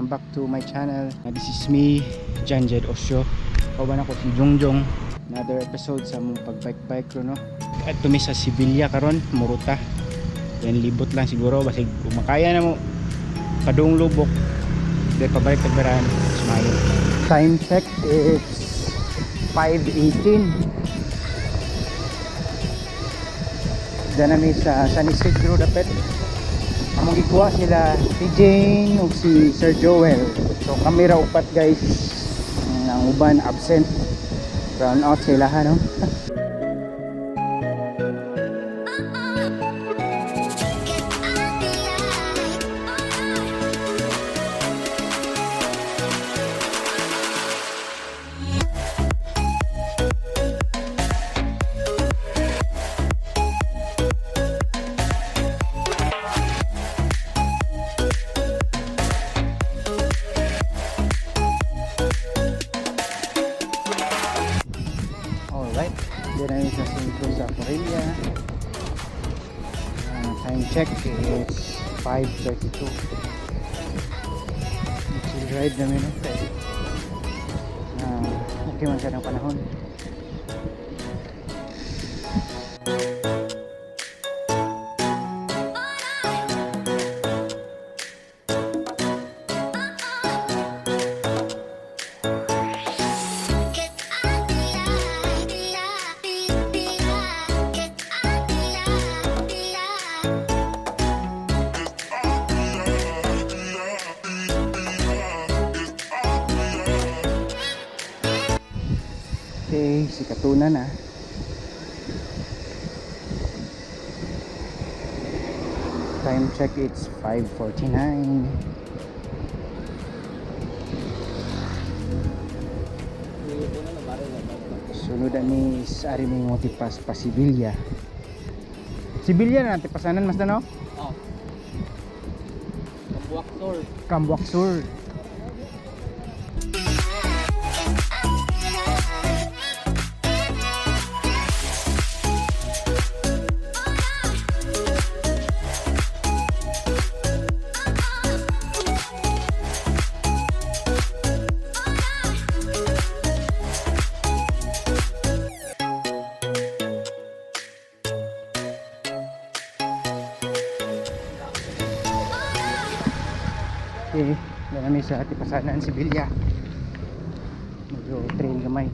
welcome back to my channel. This is me, Janjed Ocio. Kawan ako si Jongjong. Another episode sa mong pagbike-bike ro no. At tumi sa Sevilla karon, Muruta. Yan libot lang siguro basig kumakaya na mo padung lubok. Dahil pabalik tagbaran, smile. Time check is 5:18. Diyan namin sa San Isidro dapet. Among gikuha sila si Jane ug si Sir Joel. So kami ra upat guys. Ang uban absent. Brown out sila ha no. Diyan na sa sentro sa Corella. Time check is 5:32. Chill ride namin okay man sa ng panahon. Okay, si Katunan na. Time check it's 5:49. Sunod ni ari may motipas pa Sevilla. Sevilla na natin pasanan mas na no? Oh. Kambuak Sur. Kambuak Sur. Okay, namin sa Tipasanan, Sevilla. Medyo train gamay.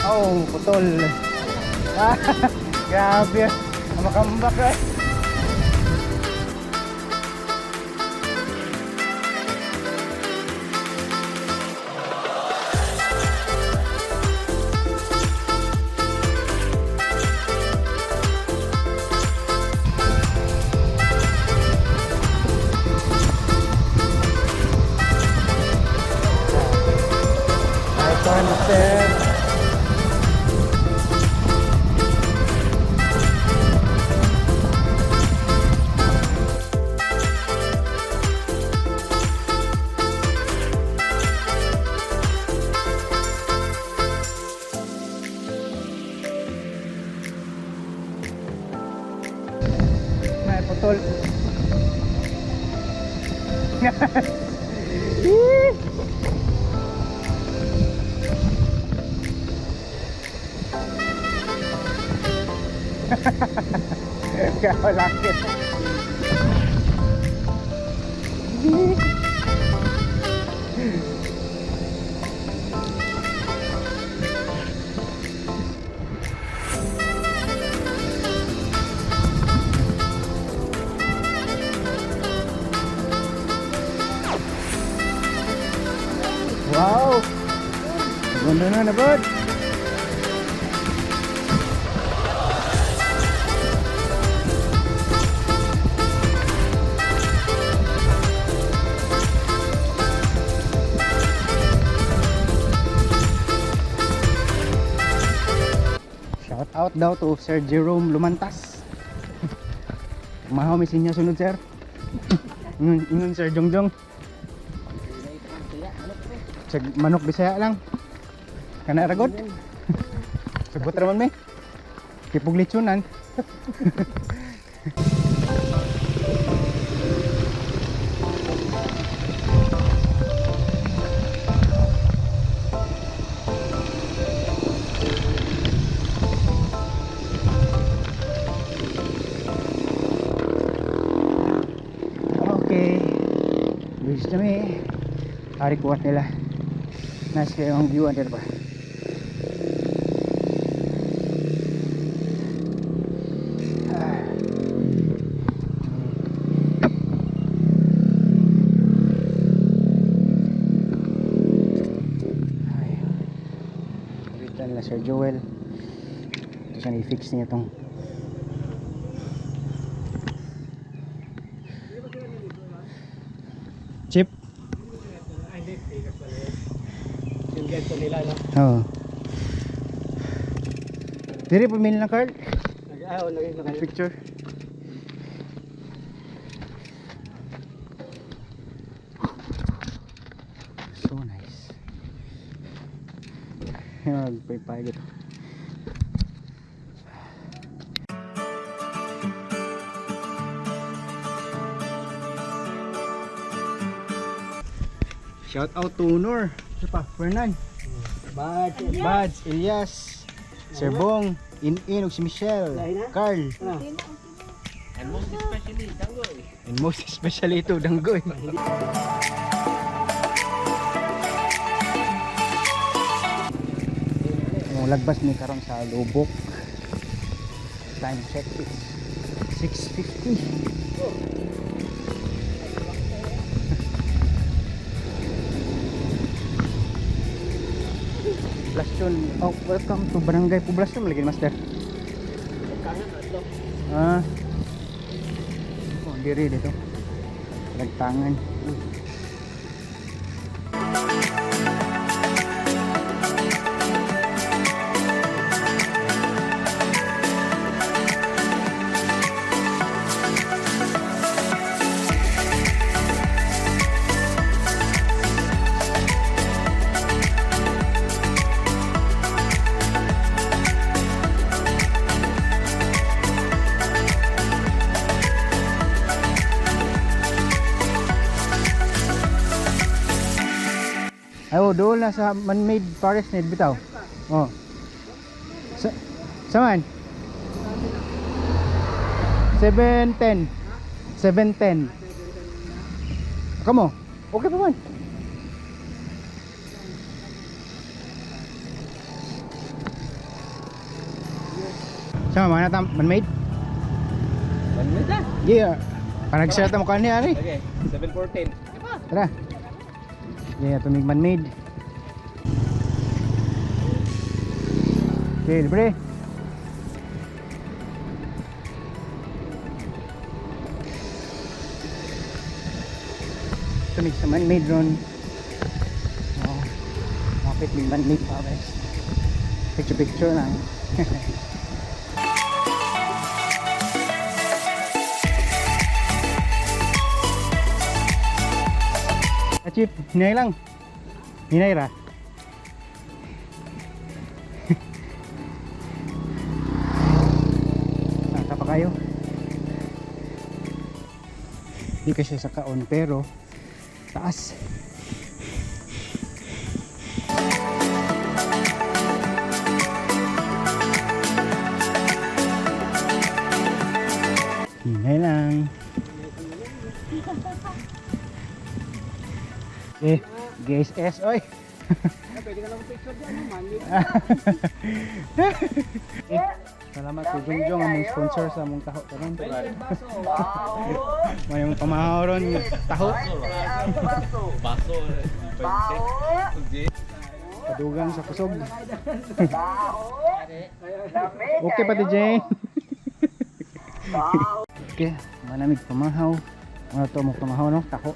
Oh, putol. Grabe, makambak eh. Ito na sir. Putol. Kaulakit. Wow! Ganda na na bud! Shout out daw to Sir Jerome Lumantas. Mahaw may sinya sunod sir. Ingon Sir Jongjong. Sag manok Bisaya lang. Kana ragod. Sagot raman may. Kipog litsunan. Okay. Bis kami. Hari kuat nila. Nice kayo ang view under ba. Sir Joel ito siya i-fix niya itong chip. Oo. Diri pumili ng card. Picture. So nice. Magpay-pay gitu. Shout out to Nur. Siapa? Fernan. Bads, Elias, Sir Bong, In-In, si Michelle, Carl. And most especially Danggoy. And most especially ito, Danggoy. Lagbas ni karon sa Lobok. Time check is 6:50. Poblasyon. Oh, welcome to Barangay Poblasyon lagi master. Oh, diri dito. Nagtangan. Ayo doon na sa man-made forest net bitaw. Oh. Saman? 710. 710. Kamu? Okay pa man. Sama mana tam man-made? Man-made na? Yeah. Panag-share ta mo kanina ari. Okay, 714. Tara. Yeah, ito may man-made. Okay, libre. Ito may sa man-made ron. Oh, kapit may man-made pa guys. Picture lang. Chip, hinay lang. Hinay ra. Nasa pa kayo. Hindi kasi sa kaon pero taas. Hinay lang. Guys, oy. Pwede ka lang picture dyan, man. Salamat sa Jongjong among sponsor sa among taho karon. Wow! May pamahaw ron taho. Baso. Padugang sa kusog. Okay pa di Jane. Okay, manamig pamahaw. Ano to mo pamahaw no? Taho.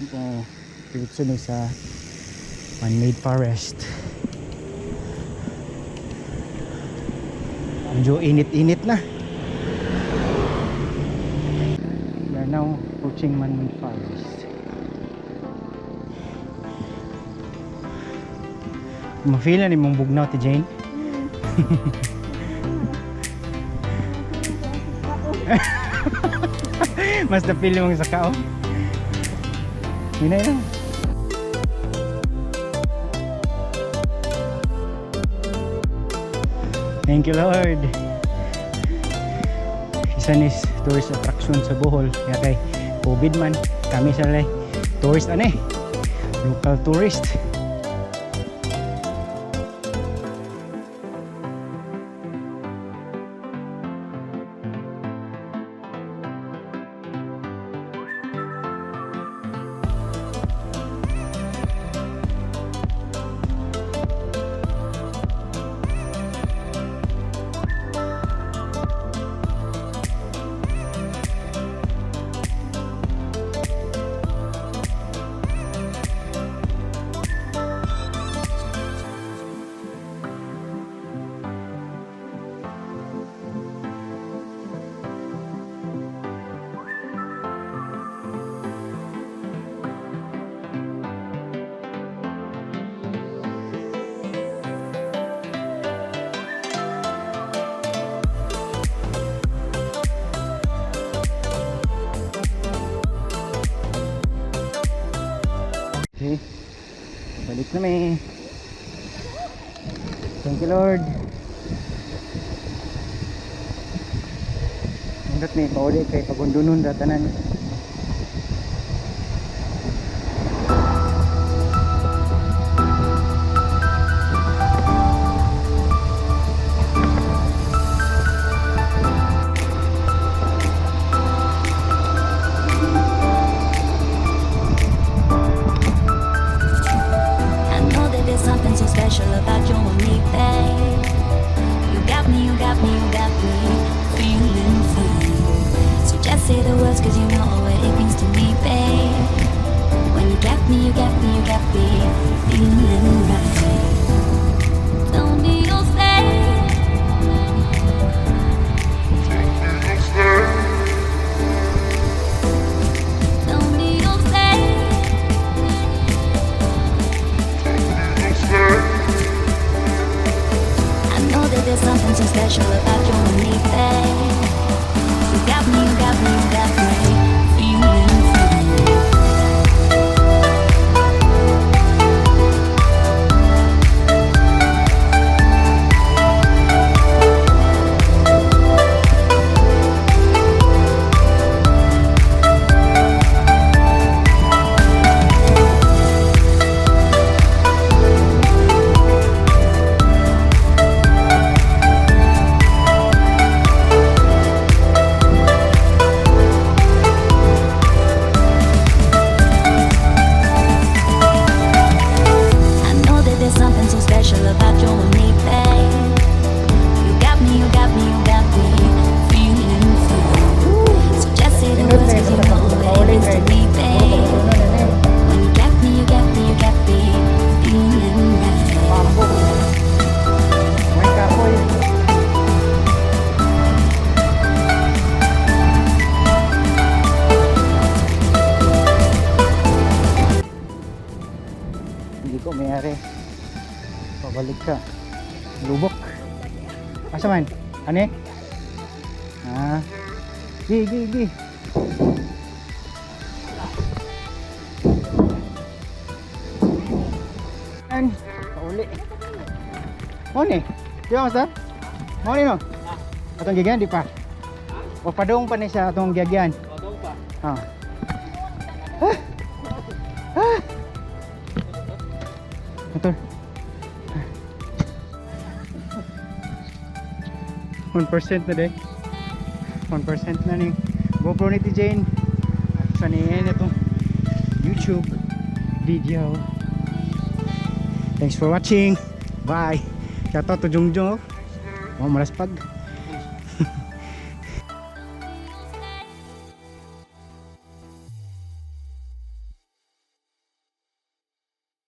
Ito, diretso na sa man-made forest. Medyo init-init na. We are now approaching Manman Forest. Ma-feel na ni mong bugnaw ti Jane? Mas napili mong sa kao? Hinay lang. Thank you Lord. Isa ni tourist attraction sa Bohol. Kaya kay COVID man, kami sa tourist local tourist. Okay, balik na may. Thank you Lord. Mundat may pauli kay pagundunon datanan. Something so special about you and me, babe. You got me, you got me, you got me feeling fine. So just say the words, cause you know what it means to me, babe. When you got me, you got me, you got me feeling right. Don't need no stay. Don't need no stay. I know that there's something so special about you and me, babe. You got me, you got me, you got me feeling fine. Hindi ko mayari. Pabalik ka. Lubok. Asa man? Ane? Gi. An, pauli. Mau ni? Di ba master? Mau ni no? Atong gigyan di pa. O padung pa ni sa atong gigyan. Padung pa. Ha. Betul. 1% na din. 1% na ning GoPro ni Jane. Sa niyan itong YouTube video. Thanks for watching. Bye. Shout out to Jungjong. Mau malaspag.